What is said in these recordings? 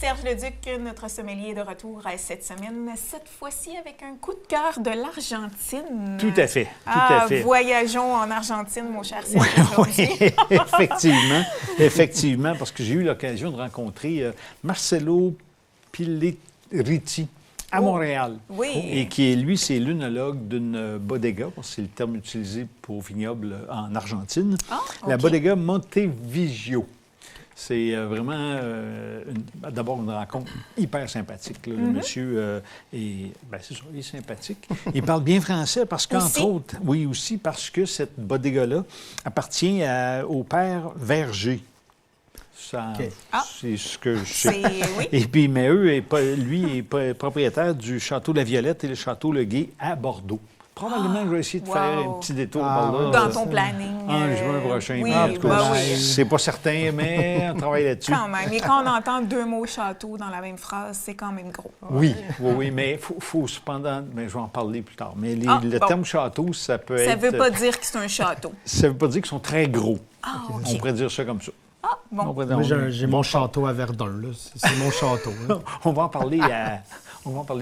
Serge Leduc, notre sommelier de retour cette semaine, cette fois-ci avec un coup de cœur de l'Argentine. Tout à fait, tout à fait. Voyageons en Argentine, mon cher Serge. Oui, effectivement, parce que j'ai eu l'occasion de rencontrer Marcelo Pilleriti à Montréal. Oui. Et qui, lui, c'est l'œnologue d'une bodega, parce que c'est le terme utilisé pour vignoble en Argentine. Ah, OK. La bodega Montevideo. C'est vraiment, d'abord, une rencontre hyper sympathique. Là. Le monsieur est sympathique. Il parle bien français parce qu'entre autres, oui, aussi parce que cette bodega-là appartient au père Verger. Ça, c'est ce que je sais. Oui. Et puis, mais lui est propriétaire du Château La Violette et le Château Le Gué à Bordeaux. Probablement, je vais essayer de faire un petit détour par là. Dans ton planning. En juin prochain. Oui, En tout cas, oui. c'est pas certain, mais on travaille là-dessus. Quand même. Et quand on entend 2 mots château dans la même phrase, c'est quand même gros. Oui, mais il faut cependant... Mais je vais en parler plus tard. Mais le terme château, ça peut être... Ça ne veut pas dire que c'est un château. Ça ne veut pas dire qu'ils sont très gros. OK. On pourrait dire ça comme ça. Bon. Moi, j'ai mon château à Verdun, là. C'est mon château. Là. On va en parler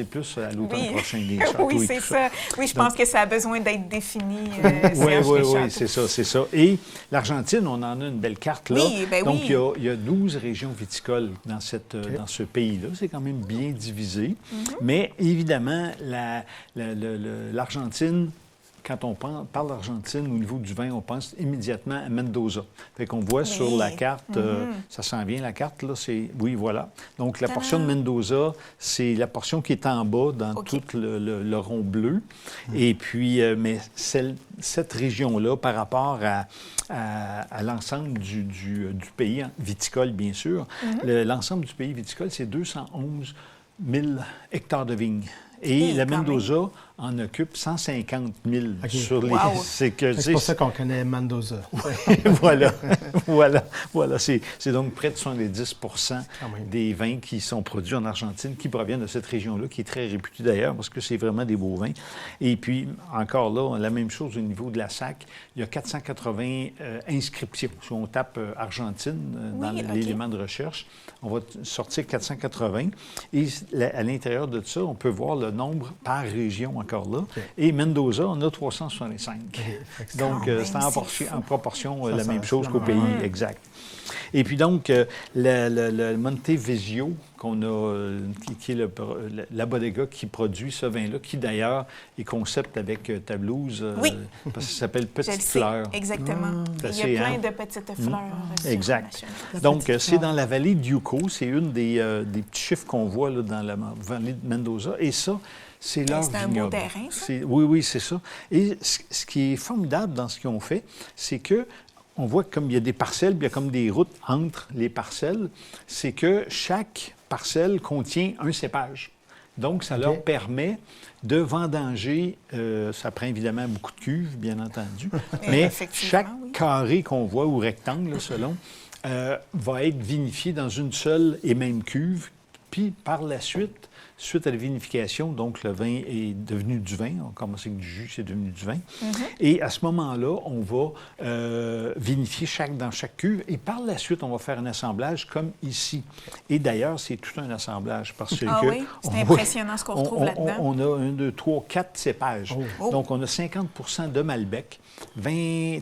plus à l'automne prochain, des châteaux Oui, et c'est tout ça. Oui, je pense que ça a besoin d'être défini, Oui, c'est ça. Et l'Argentine, on en a une belle carte, là. Oui, ben donc, oui. il y a 12 régions viticoles dans ce pays-là. C'est quand même bien divisé. Mais évidemment, l'Argentine... Quand on parle d'Argentine, au niveau du vin, on pense immédiatement à Mendoza. Fait qu'on voit sur la carte, ça s'en vient, la carte, là, oui, voilà. Donc, la portion de Mendoza, c'est la portion qui est en bas dans tout le rond bleu. Et puis, mais cette région-là, par rapport à l'ensemble du pays viticole, bien sûr, l'ensemble du pays viticole, c'est 211 000 hectares de vignes. Et la Mendoza en occupe 150 000 sur les... Wow. C'est pour ça qu'on connaît Mendoza. Voilà. C'est donc près de 70 des vins qui sont produits en Argentine qui proviennent de cette région-là, qui est très réputée d'ailleurs, parce que c'est vraiment des beaux vins. Et puis, encore là, la même chose au niveau de la SAC. Il y a 480 inscriptions. Si on tape Argentine dans l'élément de recherche, on va sortir 480. Et à l'intérieur de ça, on peut voir le nombre par région encore là. Et Mendoza, on a 365. Donc, c'est en proportion la même chose qu'au pays, exact. Et puis donc, le Montevideo, qu'on a, qui est la bodega qui produit ce vin-là, qui d'ailleurs est concept avec ta blouse, parce que ça s'appelle Petite Fleur. Exactement. Il y a plein de petites fleurs. Exact. Donc, c'est dans la vallée d'Uco. C'est une des petits chiffres qu'on voit là, dans la vallée de Mendoza. Et ça, c'est leur vignoble. C'est un beau terrain, ça? Oui, c'est ça. Et ce qui est formidable dans ce qu'ils ont fait, c'est que on voit que comme il y a des parcelles, puis il y a comme des routes entre les parcelles, c'est que chaque parcelle contient un cépage. Donc, ça leur permet de vendanger. Ça prend évidemment beaucoup de cuves, bien entendu, mais chaque carré qu'on voit, ou rectangle, là, selon, va être vinifié dans une seule et même cuve. Puis, par la suite à la vinification, donc le vin est devenu du vin. On commence avec du jus, c'est devenu du vin. Et à ce moment-là, on va vinifier dans chaque cuve. Et par la suite, on va faire un assemblage comme ici. Et d'ailleurs, c'est tout un assemblage parce que... c'est impressionnant ce qu'on retrouve là-dedans. On a 1, 2, 3, 4 cépages. Donc, on a 50 de Malbec,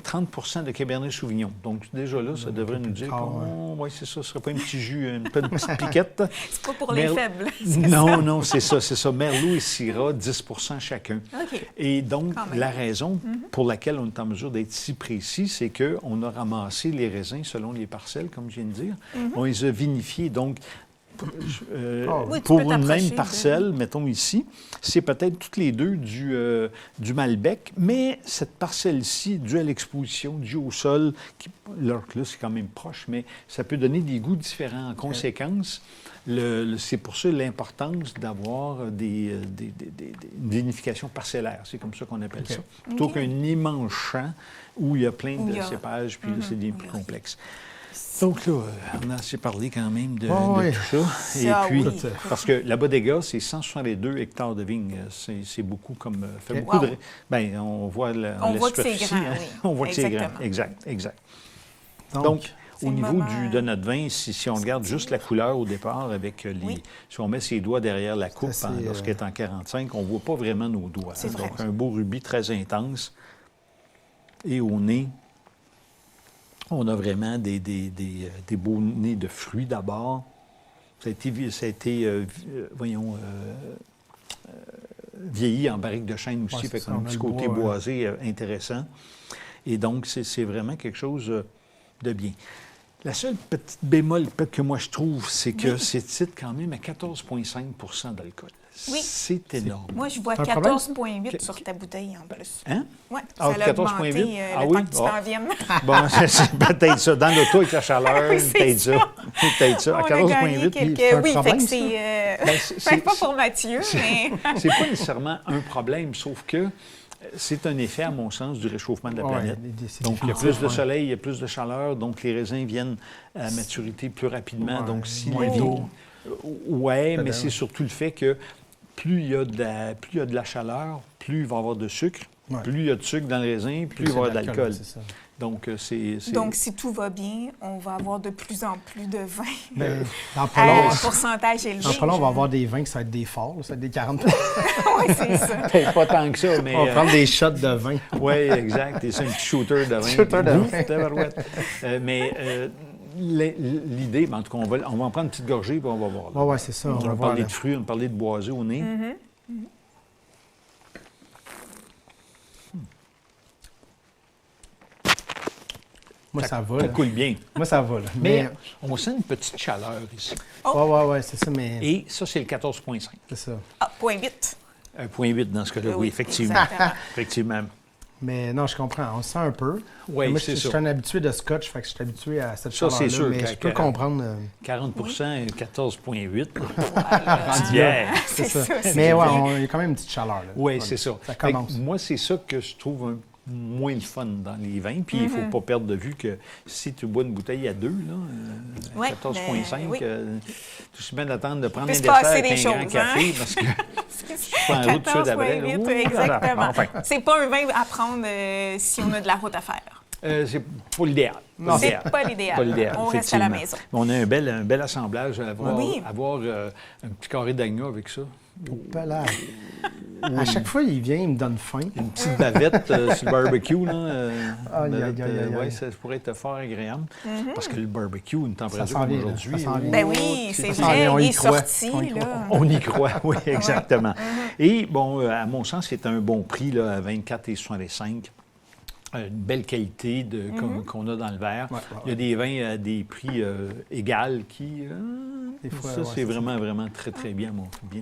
30 de Cabernet Sauvignon. Donc, déjà là, ça devrait nous dire oui, c'est ça, ce ne serait pas un petit jus, une petite piquette. C'est pas pour les faibles. Non, c'est ça. Merlot et Syrah, 10 chacun. Et donc, la raison pour laquelle on est en mesure d'être si précis, c'est qu'on a ramassé les raisins selon les parcelles, comme je viens de dire. On les a vinifiés. Donc, pour une même parcelle, mettons ici, c'est peut-être toutes les deux du Malbec, mais cette parcelle-ci, due à l'exposition, due au sol, là, c'est quand même proche, mais ça peut donner des goûts différents. En conséquence, c'est pour ça l'importance d'avoir une vinification parcellaire. C'est comme ça qu'on appelle ça. Plutôt qu'un immense champ où il y a plein de cépages, puis là, c'est bien plus complexe. Donc là, on a assez parlé quand même de tout ça. Et puis, parce que la bodega, c'est 162 hectares de vignes. C'est beaucoup comme... fait beaucoup de... Bien, on voit la on voit que c'est superficie, grand, On voit que c'est grand. Exact. Donc, Au niveau de notre vin, si on regarde juste la couleur au départ, avec si on met ses doigts derrière la coupe lorsqu'elle est en 45, on ne voit pas vraiment nos doigts. C'est vrai. Donc, un beau rubis très intense. Et au nez, on a vraiment des beaux nez de fruits d'abord. Ça a été vieilli en barrique de chêne aussi, fait qu'on a un petit côté boisé intéressant. Et donc, c'est vraiment quelque chose de bien. La seule petite bémol que moi je trouve, c'est que c'est titre quand même à 14,5 d'alcool. Oui. C'est énorme. Moi, je vois 14,8 sur ta bouteille en plus. Hein? Oui, ça a augmenté le temps que tu t'en viennes. Bon, c'est peut-être ça. Dans l'auto avec la chaleur, peut-être ça. Peut-être ça. À 14,8. Oui, fait que c'est pas pour Mathieu, mais... C'est pas nécessairement un problème, sauf que c'est un effet, à mon sens, du réchauffement de la planète. Donc, il y a plus de soleil, il y a plus de chaleur, donc les raisins viennent à maturité plus rapidement. Donc, si moins tôt. Oui, mais c'est surtout le fait que plus il y a de la chaleur, plus il va y avoir de sucre. Ouais. Plus il y a de sucre dans le raisin, plus il va y avoir d'alcool. Donc, Donc, si tout va bien, on va avoir de plus en plus de vins dans pourcentage élevé. En parlant, on va avoir des vins qui ça va être des forts, ça va être des 40. Oui, c'est ça. Peut-être pas tant que ça, mais... On va prendre des shots de vin. Oui, exact. Et c'est un petit shooter de vin. Shooter de vin. Mais l'idée, en tout cas, on va en prendre une petite gorgée, puis on va voir. Oui, c'est ça. On va parler de fruits, on va parler de boisé au nez. Moi, ça va. Ça coule bien. Moi, ça va. Là. Mais on sent une petite chaleur ici. Oui, c'est ça. Mais... Et ça, c'est le 14,5. C'est ça. Ah, 0,8. 0,8 dans ce cas-là, oui, effectivement. Effectivement. Mais non, je comprends. On sent un peu. Oui, moi, c'est ça. Je suis un habitué de scotch, fait que je suis habitué à cette chaleur-là. Ça, c'est sûr. Mais je peux comprendre. 40 et 14,8. C'est ça. Mais ouais, il y a quand même une petite chaleur. Oui, c'est ça. Ça commence. Moi, c'est ça que je trouve moins le fun dans les vins. Puis il ne faut pas perdre de vue que si tu bois une bouteille à 2, 14,5, tu sais bien d'attendre de prendre un dessert avec un grand café parce que je suis pas en route tout de suite après. Exactement. C'est pas un vin à prendre si on a de la route à faire. C'est pas l'idéal. C'est pas l'idéal. On reste à la maison. On a un bel assemblage à avoir un petit carré d'agneau avec ça. À chaque fois, il vient, il me donne faim. Une petite bavette sur le barbecue. Oui, ça pourrait être fort agréable. Parce que le barbecue, une température comme aujourd'hui... Ben oui, c'est vrai, il est sorti. On y croit, oui, exactement. Et bon, à mon sens, c'est un bon prix là, à 24,65 $. Une belle qualité qu'on a dans le verre. Il y a des vins à des prix égaux qui... c'est vraiment, vraiment très, très bien,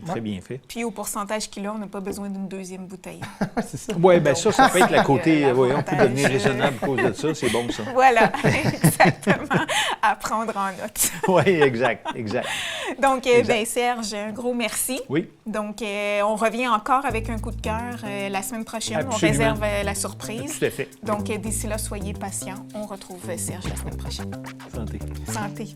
très bien fait. Puis au pourcentage qu'il a, on n'a pas besoin d'une deuxième bouteille. C'est ça. Oui, bien ça peut être la côté... on peut devenir raisonnable à cause de ça, c'est bon ça. Voilà, exactement. À prendre en note. Oui, exact. Donc, Serge, un gros merci. Oui. Donc, on revient encore avec un coup de cœur la semaine prochaine. Absolument. On réserve la surprise. Tout à fait. Donc, d'ici là, soyez patients. On retrouve Serge la semaine prochaine. Santé. Santé.